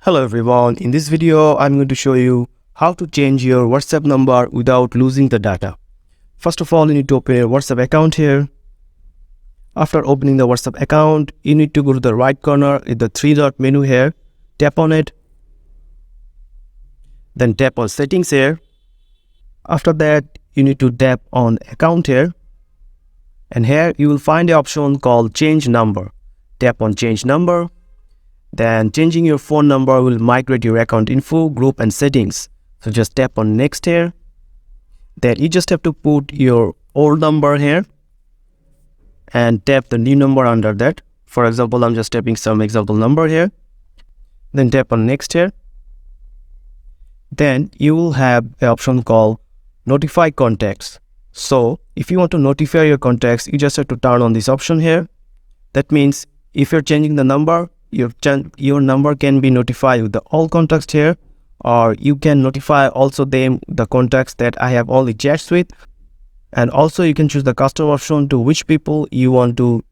Hello everyone, in this video I'm going to show you how to change your WhatsApp number without losing the data. First of all, you need to open your WhatsApp account here. After opening the WhatsApp account, you need to go to the right corner in the three-dot menu here, tap on it, then tap on settings here. After that, you need to tap on account here, and here you will find the option called change number. Tap on change number. Then changing your phone number will migrate your account info, group and settings. So just tap on next here. Then you just have to put your old number here and tap the new number under that. For example, I'm just tapping some example number here. Then tap on next here. Then you will have an option called notify contacts. So if you want to notify your contacts, you just have to turn on this option here. That means if you're changing the number, your number can be notified with the all contacts here, or you can notify also them the contacts that I have only chats with. And also you can choose the custom option to which people you want to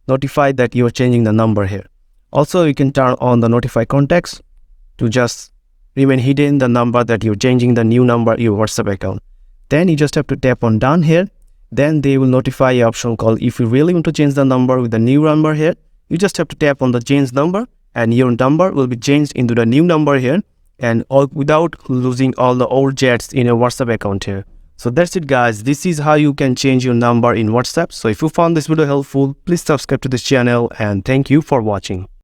notify that you are changing the number here. Also you can turn on the notify contacts to just remain hidden the number that you're changing the new number in your WhatsApp account. Then you just have to tap on done here. Then they will notify an option called if you really want to change the number with the new number here. You just have to tap on the change number and your number will be changed into the new number here, and all without losing all the old chats in your WhatsApp account here. So that's it guys, this is how you can change your number in WhatsApp. So if you found this video helpful, please subscribe to this channel and thank you for watching.